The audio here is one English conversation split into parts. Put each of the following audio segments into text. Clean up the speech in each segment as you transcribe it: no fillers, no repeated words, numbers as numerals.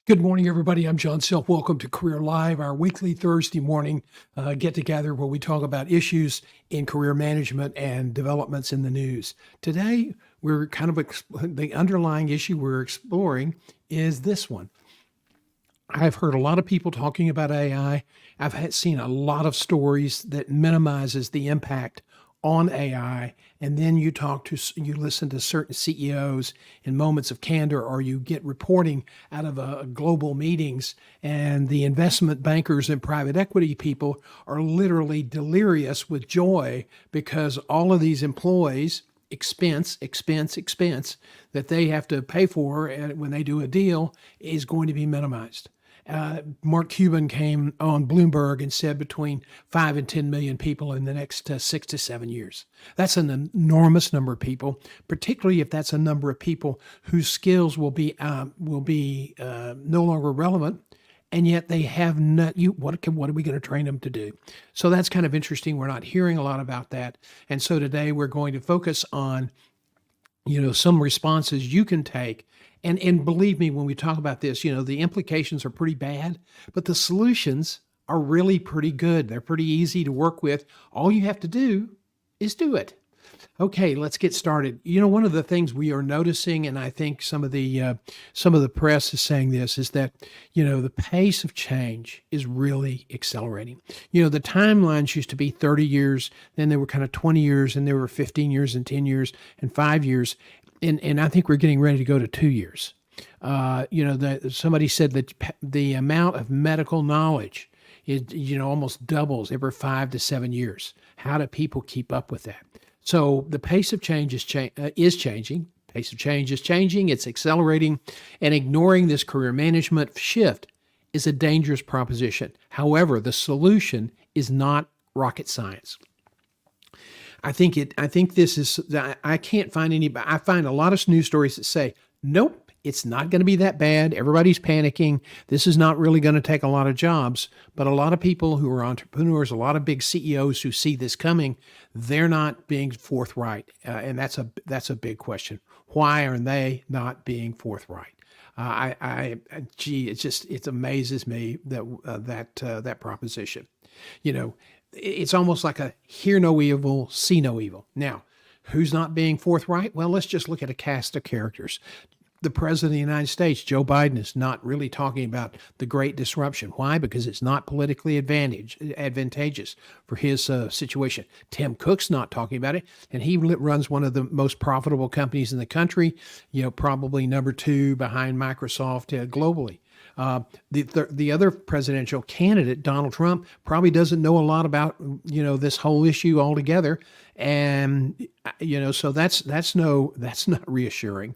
Good morning, everybody. I'm John Silk. Welcome to Career Live, our weekly Thursday morning get together where we talk about issues in career management and developments in the news. Today, we're kind of the underlying issue we're exploring is this one. I've heard a lot of people talking about AI. I've seen a lot of stories that minimizes the impact on AI, and then you listen to certain CEOs in moments of candor, or you get reporting out of global meetings, and the investment bankers and private equity people are literally delirious with joy because all of these employees expense that they have to pay for when they do a deal is going to be minimized. Mark Cuban came on Bloomberg and said between 5 and 10 million people in the next 6 to 7 years. That's an enormous number of people, particularly if that's a number of people whose skills will be no longer relevant, and yet they have not. What are we going to train them to do? So that's kind of interesting. We're not hearing a lot about that, and so today we're going to focus on some responses you can take. And believe me, when we talk about this, the implications are pretty bad, but the solutions are really pretty good. They're pretty easy to work with. All you have to do is do it. Okay, let's get started. One of the things we are noticing, and I think some of the press is saying this, is that the pace of change is really accelerating. The timelines used to be 30 years, then they were kind of 20 years, and there were 15 years and 10 years and 5 years, and I think we're getting ready to go to 2 years. Somebody said that the amount of medical knowledge is almost doubles every 5 to 7 years. How do people keep up with that? So the pace of change is changing. Pace of change is changing. It's accelerating, and ignoring this career management shift is a dangerous proposition. However, the solution is not rocket science. I think this is. I can't find any. I find a lot of news stories that say, nope, it's not going to be that bad. Everybody's panicking. This is not really going to take a lot of jobs. But a lot of people who are entrepreneurs, a lot of big CEOs who see this coming, they're not being forthright. And that's a big question. Why are they not being forthright? It amazes me that proposition. It's almost like a hear no evil, see no evil. Now, who's not being forthright? Well, let's just look at a cast of characters. The President of the United States, Joe Biden, is not really talking about the great disruption. Why? Because it's not politically advantageous for his situation. Tim Cook's not talking about it, and he runs one of the most profitable companies in the country, probably number 2 behind Microsoft globally. The other presidential candidate, Donald Trump, probably doesn't know a lot about this whole issue altogether, and so that's not reassuring.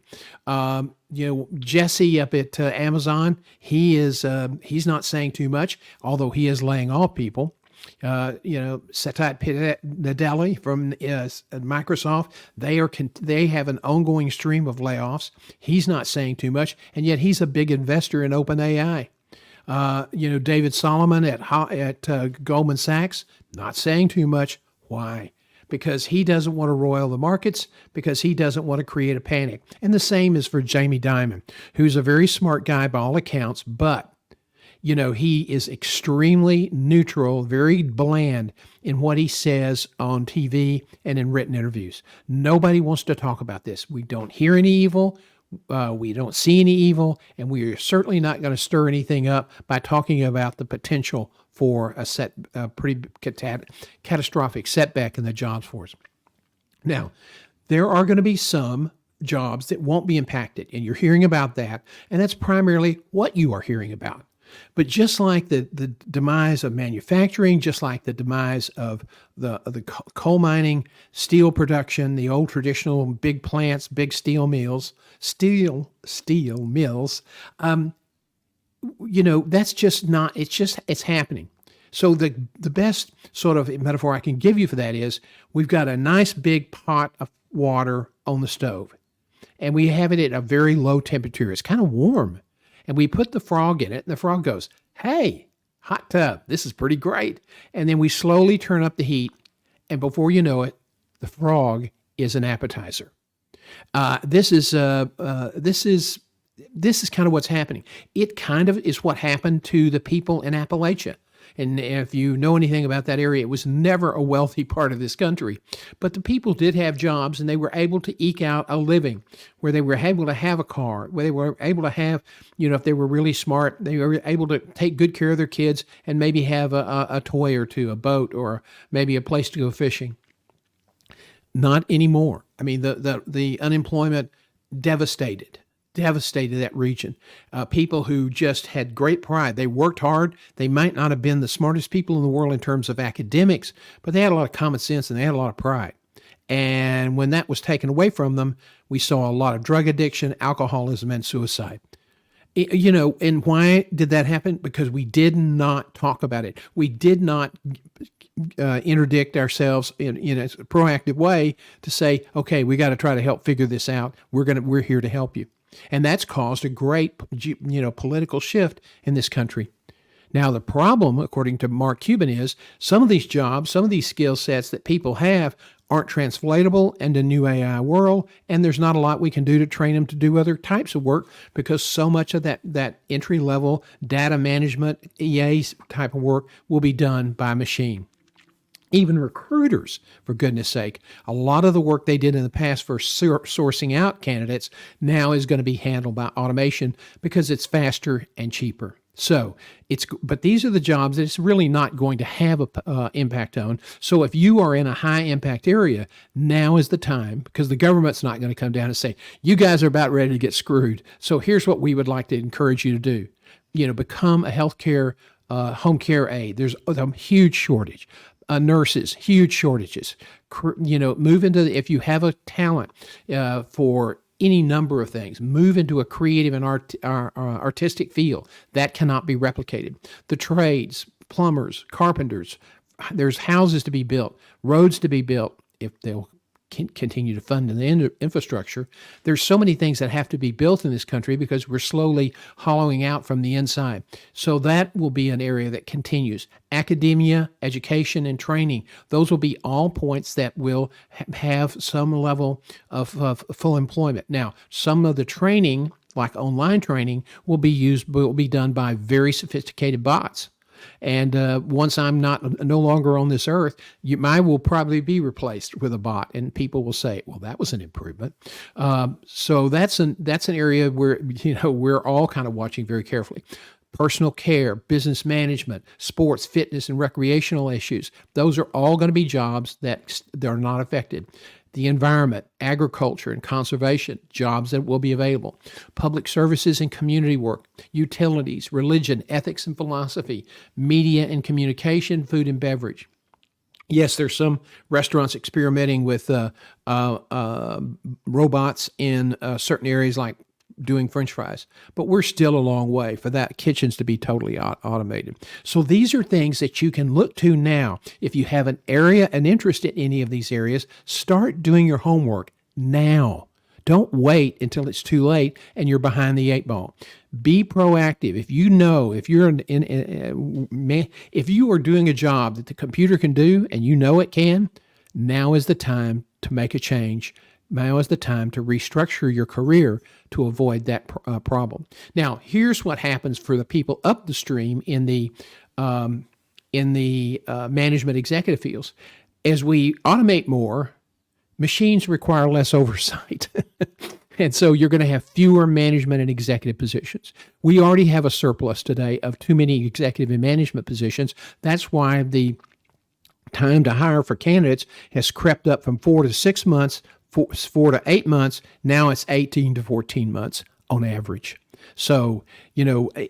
Jesse up at Amazon, he's not saying too much, although he is laying off people. Satya Nadella from Microsoft, they have an ongoing stream of layoffs. He's not saying too much, and yet he's a big investor in OpenAI. David Solomon at Goldman Sachs, not saying too much. Why? Because he doesn't want to roil the markets, because he doesn't want to create a panic. And the same is for Jamie Dimon, who's a very smart guy by all accounts, but he is extremely neutral, very bland in what he says on TV and in written interviews. Nobody wants to talk about this. We don't hear any evil. We don't see any evil, and we are certainly not going to stir anything up by talking about the potential for a pretty catastrophic setback in the jobs force. Now, there are going to be some jobs that won't be impacted, and you're hearing about that, and that's primarily what you are hearing about. But just like the demise of manufacturing, just like the demise of the coal mining, steel production, the old traditional big plants, big steel mills, that's just not. It's happening. So the best sort of metaphor I can give you for that is we've got a nice big pot of water on the stove, and we have it at a very low temperature. It's kind of warm. And we put the frog in it, and the frog goes, hey, hot tub, this is pretty great. And then we slowly turn up the heat, and before you know it, the frog is an appetizer. This is kind of what's happening. It kind of is what happened to the people in Appalachia. And if you know anything about that area, it was never a wealthy part of this country. But the people did have jobs, and they were able to eke out a living, where they were able to have a car, where they were able to have, if they were really smart, they were able to take good care of their kids and maybe have a toy or two, a boat, or maybe a place to go fishing. Not anymore. I mean, the unemployment devastated that region. People who just had great pride. They worked hard. They might not have been the smartest people in the world in terms of academics, but they had a lot of common sense and they had a lot of pride. And when that was taken away from them, we saw a lot of drug addiction, alcoholism, and suicide. And why did that happen? Because we did not talk about it. We did not interdict ourselves in a proactive way to say, okay, we got to try to help figure this out. We're here to help you. And that's caused a great, political shift in this country. Now, the problem, according to Mark Cuban, is some of these jobs, some of these skill sets that people have aren't translatable into new AI world, and there's not a lot we can do to train them to do other types of work because so much of that entry-level data management, EA type of work will be done by machine. Even recruiters, for goodness sake, a lot of the work they did in the past for sourcing out candidates now is going to be handled by automation because it's faster and cheaper. But these are the jobs that it's really not going to have a impact on. So if you are in a high impact area, now is the time, because the government's not going to come down and say, you guys are about ready to get screwed. So here's what we would like to encourage you to do. Become a healthcare, home care aide. There's a huge shortage. Nurses, huge shortages. Move into if you have a talent for any number of things, move into a creative and artistic field that cannot be replicated. The trades, plumbers, carpenters, there's houses to be built, roads to be built if they'll continue to fund the infrastructure. There's so many things that have to be built in this country because we're slowly hollowing out from the inside. So that will be an area that continues. Academia, education, and training, those will be all points that will have some level of full employment. Now, some of the training, like online training, will be done by very sophisticated bots. And once I'm no longer on this earth, mine will probably be replaced with a bot, and people will say, "Well, that was an improvement." So that's an area where we're all kind of watching very carefully. Personal care, business management, sports, fitness, and recreational issues. Those are all going to be jobs that are not affected. The environment, agriculture, and conservation, jobs that will be available. Public services and community work, utilities, religion, ethics and philosophy, media and communication, food and beverage. Yes, there's some restaurants experimenting with robots in certain areas like doing French fries, but we're still a long way for that kitchens to be totally automated. So these are things that you can look to now. If you have an interest in any of these areas, start doing your homework now. Don't wait until it's too late and you're behind the eight ball. Be proactive. If you are doing a job that the computer can do and it can, now is the time to make a change. Now is the time to restructure your career to avoid that problem. Now, here's what happens for the people up the stream in the management executive fields. As we automate more, machines require less oversight. And so you're going to have fewer management and executive positions. We already have a surplus today of too many executive and management positions. That's why the time to hire for candidates has crept up from 4 to 6 months, 4 to 8 months. Now it's 18 to 14 months on average. So,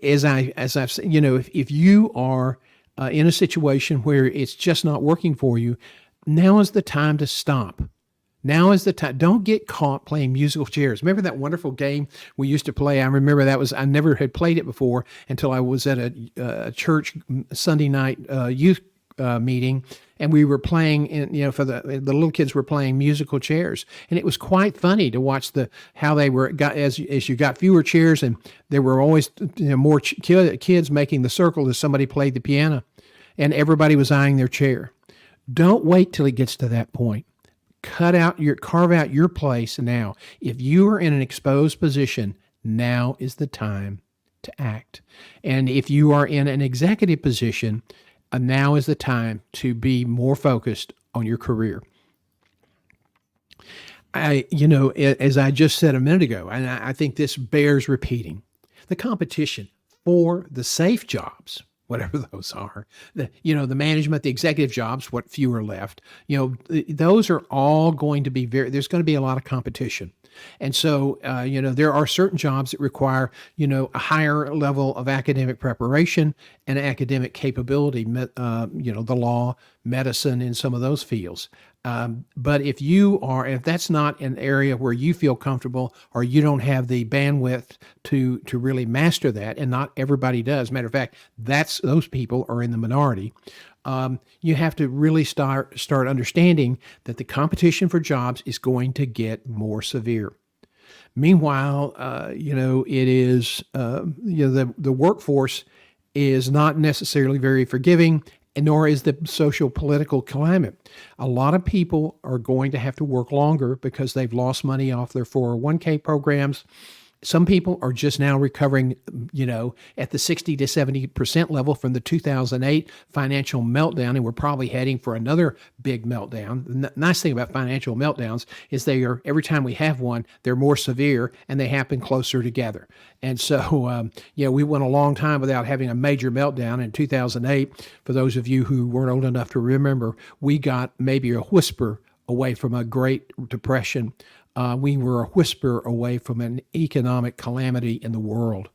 as I've said, if you are in a situation where it's just not working for you, now is the time to stop. Now is the time. Don't get caught playing musical chairs. Remember that wonderful game we used to play? I remember I never had played it before until I was at a church Sunday night youth meeting, and we were playing, for the little kids were playing musical chairs, and it was quite funny to watch how they as you got fewer chairs, and there were always more kids making the circle as somebody played the piano, and everybody was eyeing their chair. Don't wait till it gets to that point. Carve out your place now. If you are in an exposed position, now is the time to act. And if you are in an executive position, now is the time to be more focused on your career. As I just said a minute ago, and I think this bears repeating, the competition for the safe jobs, whatever those are, the management, the executive jobs, what few are left, those are all going to be there's going to be a lot of competition. And so, there are certain jobs that require, a higher level of academic preparation and academic capability, the law, medicine, in some of those fields. But if that's not an area where you feel comfortable or you don't have the bandwidth to really master that, and not everybody does. Matter of fact, those people are in the minority. You have to really start understanding that the competition for jobs is going to get more severe. Meanwhile, it is the workforce is not necessarily very forgiving, and nor is the social political climate. A lot of people are going to have to work longer because they've lost money off their 401k programs. Some people are just now recovering, at the 60 to 70% level from the 2008 financial meltdown, and we're probably heading for another big meltdown. The nice thing about financial meltdowns is every time we have one, they're more severe and they happen closer together. And so, we went a long time without having a major meltdown. In 2008, for those of you who weren't old enough to remember, we got maybe a whisper away from a Great Depression. We were a whisper away from an economic calamity in the world,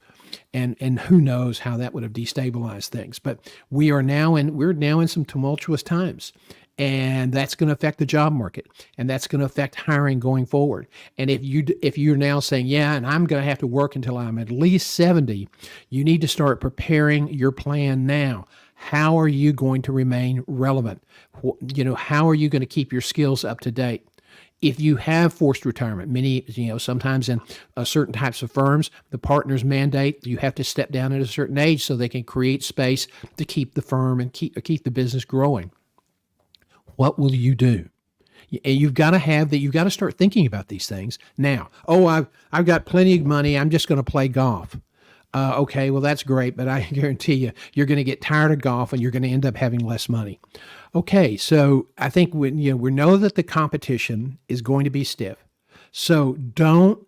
and who knows how that would have destabilized things. But we're now in some tumultuous times, and that's going to affect the job market, and that's going to affect hiring going forward. And if you're now saying, yeah, and I'm going to have to work until I'm at least 70, you need to start preparing your plan now. How are you going to remain relevant? How are you going to keep your skills up to date? If you have forced retirement, sometimes in certain types of firms, the partners mandate you have to step down at a certain age so they can create space to keep the firm and keep the business growing. What will you do? And you've got to start thinking about these things now. Oh, I've got plenty of money. I'm just going to play golf. Okay, well, that's great, but I guarantee you're going to get tired of golf and you're going to end up having less money. Okay, so I think we know that the competition is going to be stiff. So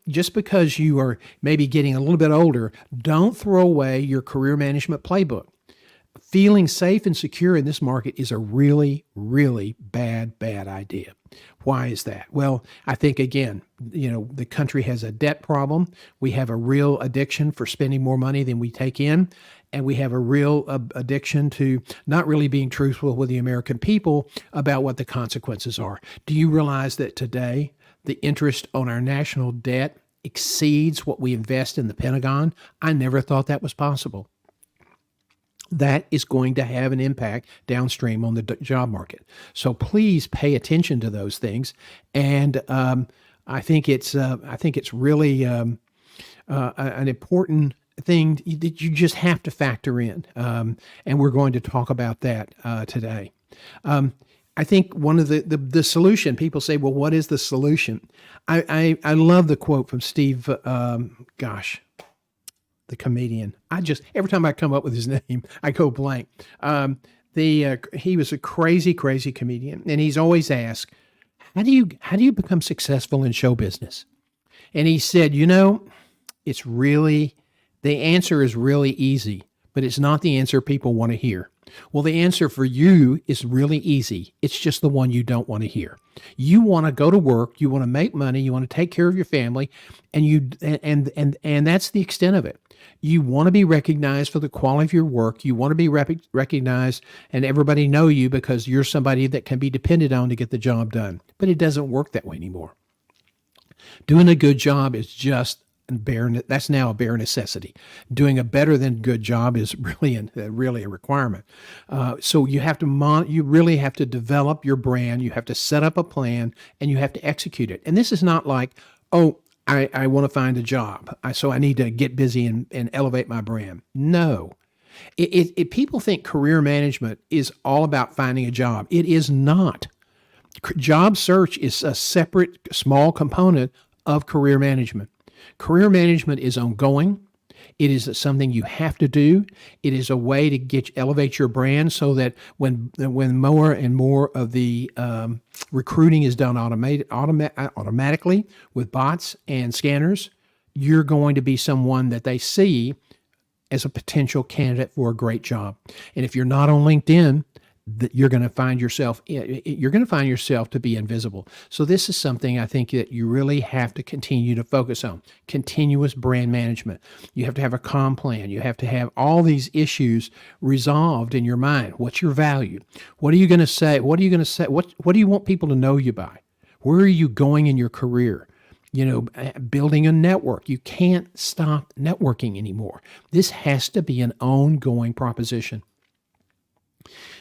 just because you are maybe getting a little bit older, don't throw away your career management playbook. Feeling safe and secure in this market is a really, really bad idea. Why is that? Well, I think, again, the country has a debt problem. We have a real addiction for spending more money than we take in. And we have a real addiction to not really being truthful with the American people about what the consequences are. Do you realize that today the interest on our national debt exceeds what we invest in the Pentagon? I never thought that was possible. That is going to have an impact downstream on the job market. So please pay attention to those things. And I think it's really an important thing that you just have to factor in. And we're going to talk about that today. I think one of the solution, people say, well, what is the solution? I love the quote from Steve, the comedian. Every time I come up with his name, I go blank. He was a crazy comedian, and he's always asked, how do you become successful in show business? And he said, the answer is really easy, but it's not the answer people want to hear. Well, the answer for you is really easy. It's just the one you don't want to hear. You want to go to work, you want to make money, you want to take care of your family, and that's the extent of it. You want to be recognized for the quality of your work. You want to be recognized and everybody know you because you're somebody that can be depended on to get the job done. But it doesn't work that way anymore. Doing a good job is that's now a bare necessity. Doing a better than good job is really a requirement. So you really have to develop your brand. You have to set up a plan and you have to execute it. And this is not like, I want to find a job, so I need to get busy and elevate my brand. No. People think career management is all about finding a job. It is not. Job search is a separate small component of career management. Career management is ongoing. It is something you have to do. It is a way to elevate your brand so that when more and more of the recruiting is done automatically with bots and scanners, you're going to be someone that they see as a potential candidate for a great job. And if you're not on LinkedIn, that you're going to find yourself to be invisible. So this is something I think that you really have to continue to focus on. Continuous brand management. You have to have a comm plan. You have to have all these issues resolved in your mind. What's your value? What are you going to say? What do you want people to know you by? Where are you going in your career? Building a network. You can't stop networking anymore. This has to be an ongoing proposition.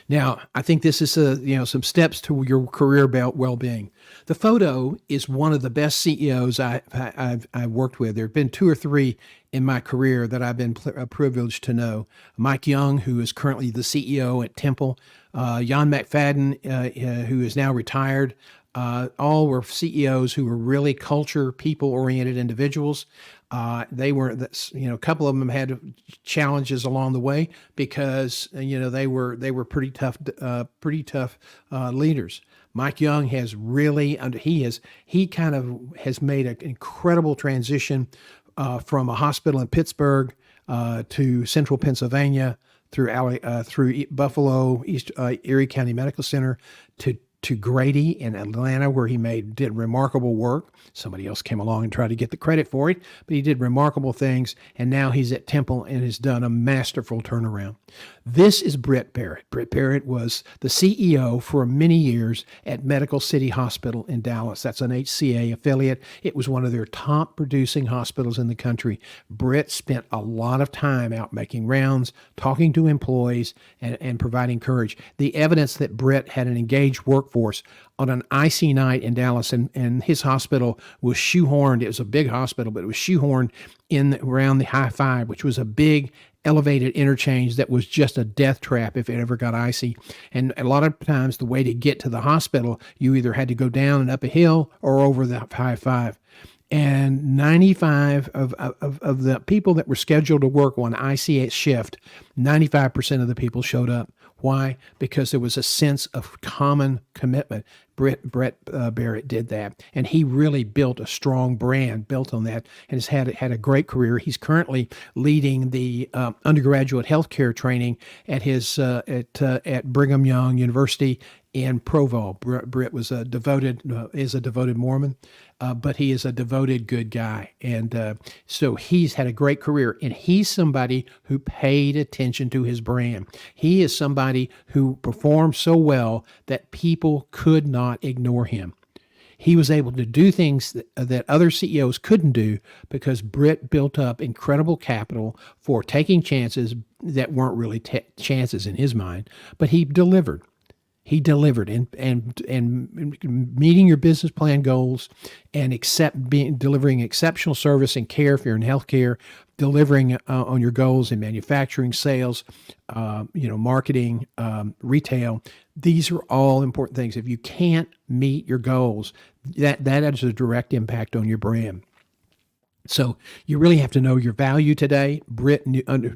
Now, I think this is some steps to your career well-being. The photo is one of the best CEOs I've worked with. There have been 2 or 3 in my career that I've been privileged to know. Mike Young, who is currently the CEO at Temple, Jan McFadden, who is now retired. All were CEOs who were really people-oriented individuals. They were, a couple of them had challenges along the way because they were pretty tough leaders. Mike Young has really he kind of has made an incredible transition from a hospital in Pittsburgh to Central Pennsylvania through Buffalo, East Erie County Medical Center to Grady in Atlanta, where he did remarkable work. Somebody else came along and tried to get the credit for it, but he did remarkable things. And now he's at Temple and has done a masterful turnaround. This is Britt Barrett. Britt Barrett was the CEO for many years at Medical City Hospital in Dallas. That's an HCA affiliate. It was one of their top producing hospitals in the country. Britt spent a lot of time out making rounds, talking to employees, and providing courage. The evidence that Britt had an engaged workforce on an icy night in Dallas, and his hospital was shoehorned. It was a big hospital, but it was shoehorned around the High Five, which was a big elevated interchange that was just a death trap if it ever got icy. And a lot of times the way to get to the hospital, you either had to go down and up a hill or over the High Five. And 95 of the people that were scheduled to work on icy shift, 95% of the people showed up. Why? Because there was a sense of common commitment. Brett Barrett did that, and he really built a strong brand built on that, and has had a great career. He's currently leading the undergraduate healthcare training at at Brigham Young University in Provo. Britt is a devoted Mormon, but he is a devoted good guy, and so he's had a great career. And he's somebody who paid attention to his brand. He is somebody who performed so well that people could not ignore him. He was able to do things that other CEOs couldn't do because Britt built up incredible capital for taking chances that weren't really chances in his mind, but he delivered. He delivered and meeting your business plan goals and delivering exceptional service and care if you're in healthcare, delivering on your goals in manufacturing, sales, marketing, retail. These are all important things. If you can't meet your goals, that has a direct impact on your brand. So you really have to know your value today. Britt,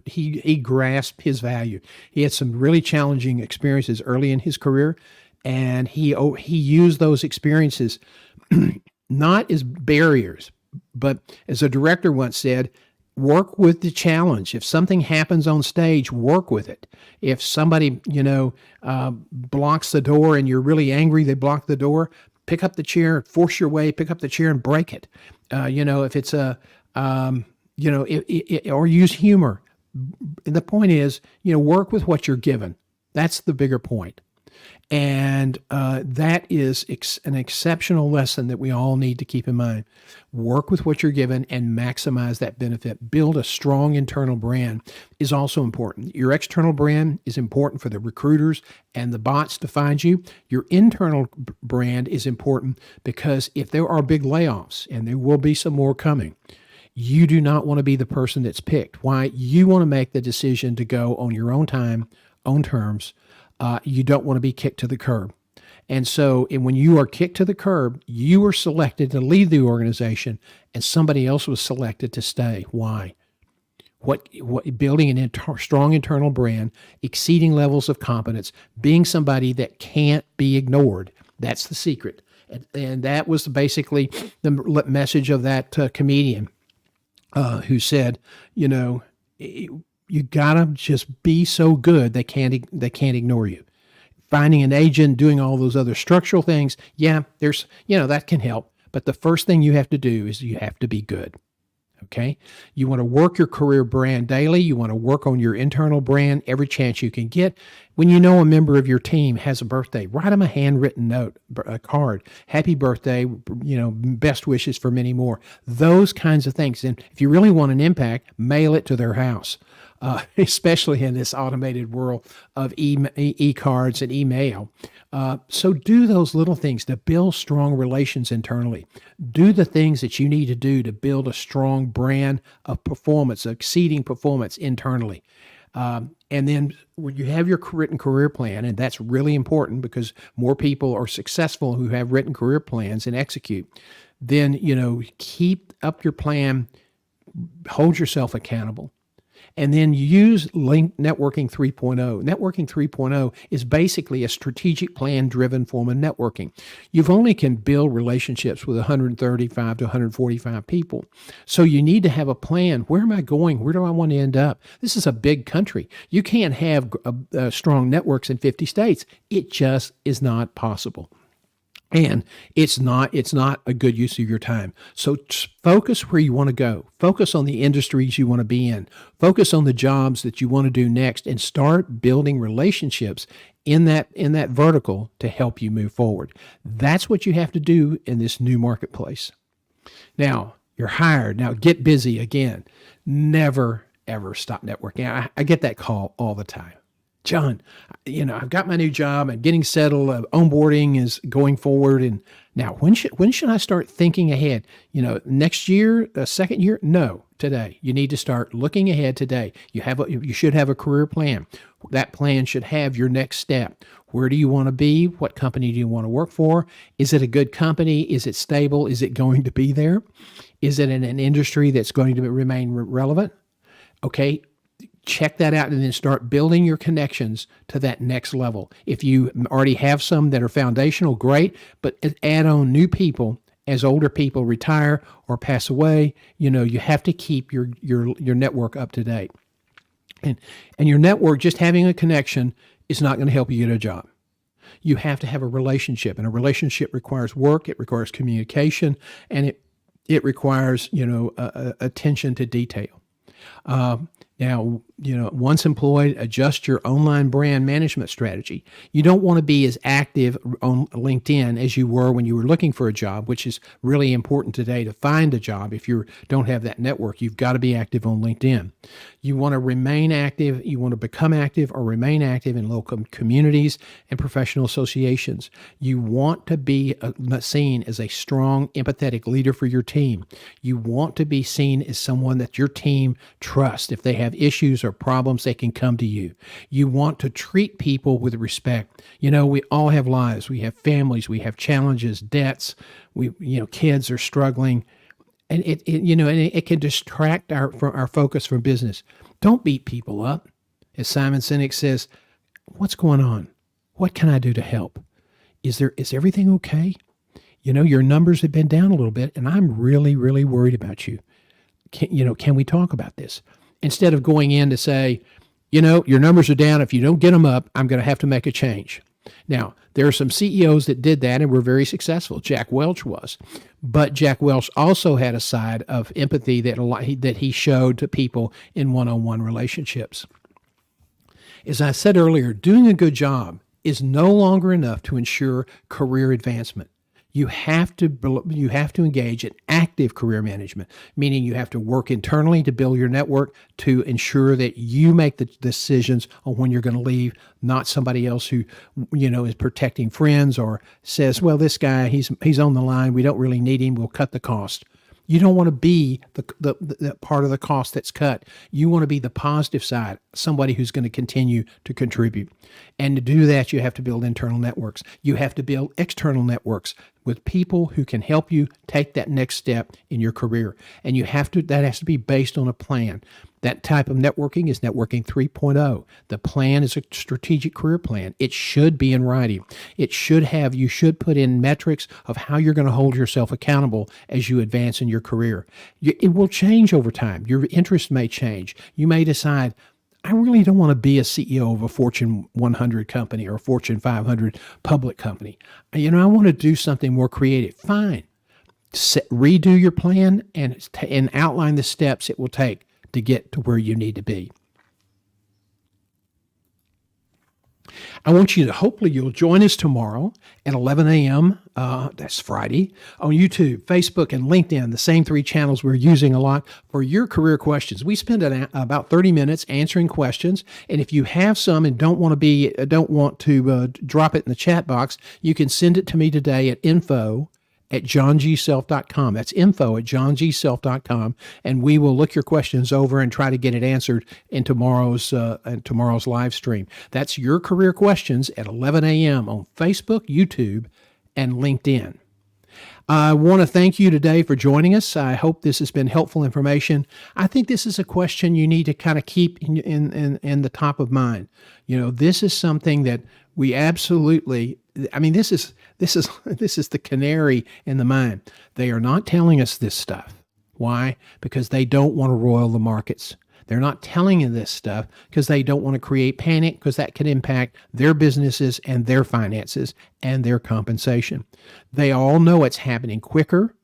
he grasped his value. He had some really challenging experiences early in his career, and he used those experiences not as barriers, but as a director once said, work with the challenge. If something happens on stage, work with it. If somebody, blocks the door and you're really angry, they block the door, pick up the chair, force your way, pick up the chair and break it. If it's or use humor. The point is, work with what you're given. That's the bigger point. And that is an exceptional lesson that we all need to keep in mind. Work with what you're given and maximize that benefit. Build a strong internal brand is also important. Your external brand is important for the recruiters and the bots to find you. Your internal brand is important because if there are big layoffs, and there will be some more coming, you do not want to be the person that's picked. Why? You want to make the decision to go on your own time, own terms. You don't want to be kicked to the curb. And so when you are kicked to the curb, you were selected to leave the organization and somebody else was selected to stay. Why? What building a strong internal brand, exceeding levels of competence, being somebody that can't be ignored. That's the secret. And that was basically the message of that comedian who said, you gotta just be so good they can't ignore you. finding an agent, doing all those other structural things, yeah, that can help. But the first thing you have to do is you have to be good. Okay. You want to work your career brand daily. You want to work on your internal brand every chance you can get. When you know a member of your team has a birthday, write them a handwritten note, a card, happy birthday, best wishes for many more, those kinds of things. And if you really want an impact, mail it to their house. Especially in this automated world of e-cards and email. So do those little things to build strong relations internally. Do the things that you need to do to build a strong brand of performance, exceeding performance internally. And then when you have your written career plan, and that's really important because more people are successful who have written career plans and execute, then, keep up your plan, hold yourself accountable. And then use Networking 3.0. Networking 3.0 is basically a strategic plan-driven form of networking. You've only can build relationships with 135 to 145 people. So you need to have a plan. Where am I going? Where do I want to end up? This is a big country. You can't have strong networks in 50 states. It just is not possible. And it's not a good use of your time. So focus where you want to go. Focus on the industries you want to be in. Focus on the jobs that you want to do next, and start building relationships in that vertical to help you move forward. That's what you have to do in this new marketplace. Now, you're hired. Now get busy again. Never, ever stop networking. I get that call all the time. John, I've got my new job and getting settled. Onboarding is going forward. And now when should I start thinking ahead? Next year, second year? No, today. You need to start looking ahead today. You should have a career plan. That plan should have your next step. Where do you want to be? What company do you want to work for? Is it a good company? Is it stable? Is it going to be there? Is it in an industry that's going to remain relevant? Okay. Check that out and then start building your connections to that next level. If you already have some that are foundational, great, but add on new people as older people retire or pass away. You have to keep your network up to date. And your network, just having a connection, is not going to help you get a job. You have to have a relationship, and a relationship requires work, it requires communication, and it requires, attention to detail. Now, once employed, adjust your online brand management strategy. You don't want to be as active on LinkedIn as you were when you were looking for a job, which is really important today to find a job. If you don't have that network, you've got to be active on LinkedIn. You want to remain active. You want to become active or remain active in local communities and professional associations. You want to be seen as a strong, empathetic leader for your team. You want to be seen as someone that your team trusts. If they have issues or problems, they can come to you. You want to treat people with respect. We all have lives. We have families. We have challenges, debts. Kids are struggling. And it can distract our focus from business. Don't beat people up. As Simon Sinek says, what's going on? What can I do to help? Is everything okay? Your numbers have been down a little bit, and I'm really, really worried about you. Can we talk about this? Instead of going in to say, your numbers are down. If you don't get them up, I'm going to have to make a change. Now, there are some CEOs that did that and were very successful. Jack Welch was. But Jack Welch also had a side of empathy that he showed to people in one-on-one relationships. As I said earlier, doing a good job is no longer enough to ensure career advancement. You have to engage in active career management, meaning you have to work internally to build your network to ensure that you make the decisions on when you're going to leave, not somebody else who, is protecting friends or says, well, this guy, he's on the line. We don't really need him. We'll cut the cost. You don't want to be the part of the cost that's cut. You want to be the positive side, somebody who's going to continue to contribute. And to do that, you have to build internal networks. You have to build external networks with people who can help you take that next step in your career. And that has to be based on a plan. That type of networking is Networking 3.0. The plan is a strategic career plan. It should be in writing. You should put in metrics of how you're going to hold yourself accountable as you advance in your career. It will change over time. Your interests may change. You may decide, I really don't want to be a CEO of a Fortune 100 company or a Fortune 500 public company. I want to do something more creative. Fine. Redo your plan and outline the steps it will take to get to where you need to be. I want you to, hopefully you'll join us tomorrow at 11 a.m. That's Friday, on YouTube, Facebook, and LinkedIn, the same three channels we're using a lot for your career questions. We spend about 30 minutes answering questions. And if you have some and don't want to drop it in the chat box, you can send it to me today at info@johngself.com. That's info@johngself.com. And we will look your questions over and try to get it answered in tomorrow's live stream. That's your career questions at 11 a.m. on Facebook, YouTube, and LinkedIn. I want to thank you today for joining us. I hope this has been helpful information. I think this is a question you need to kind of keep in the top of mind. This is something that we absolutely, this is the canary in the mine. They are not telling us this stuff. Why? Because they don't want to roil the markets. They're not telling you this stuff because they don't want to create panic, because that can impact their businesses and their finances and their compensation. They all know it's happening quicker.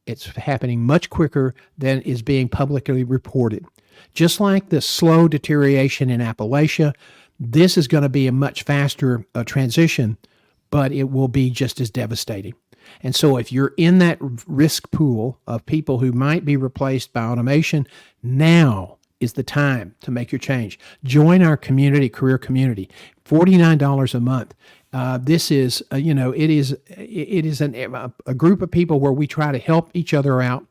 It's happening much quicker than is being publicly reported. Just like the slow deterioration in Appalachia, this is going to be a much faster transition, but it will be just as devastating. And so if you're in that risk pool of people who might be replaced by automation, now is the time to make your change. Join our career community, $49 a month. This is, it is a group of people where we try to help each other out.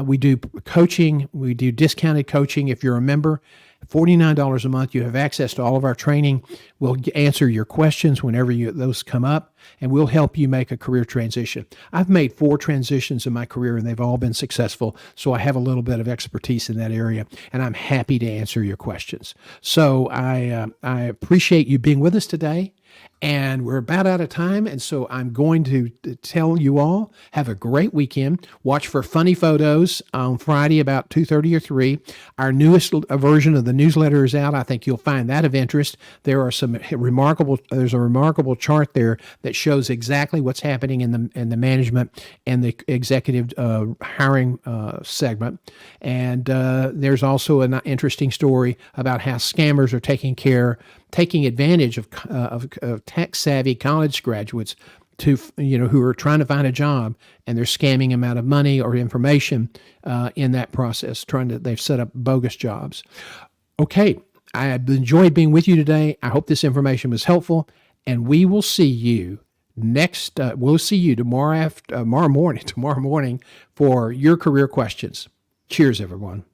We do coaching. We do discounted coaching. If you're a member, $49 a month, you have access to all of our training. We'll answer your questions whenever those come up, and we'll help you make a career transition. I've made 4 transitions in my career, and they've all been successful, so I have a little bit of expertise in that area, and I'm happy to answer your questions. So I appreciate you being with us today. And we're about out of time, and so I'm going to tell you all, have a great weekend. Watch for funny photos on Friday about 2:30 or 3. Our newest version of the newsletter is out. I think you'll find that of interest. There's a remarkable chart there that shows exactly what's happening in the management and the executive hiring segment. And there's also an interesting story about how scammers are taking advantage of tech-savvy college graduates who are trying to find a job, and they're scamming them out of money or information in that process. They've set up bogus jobs. Okay, I've enjoyed being with you today. I hope this information was helpful, and we will see you we'll see you tomorrow morning for your career questions. Cheers, everyone.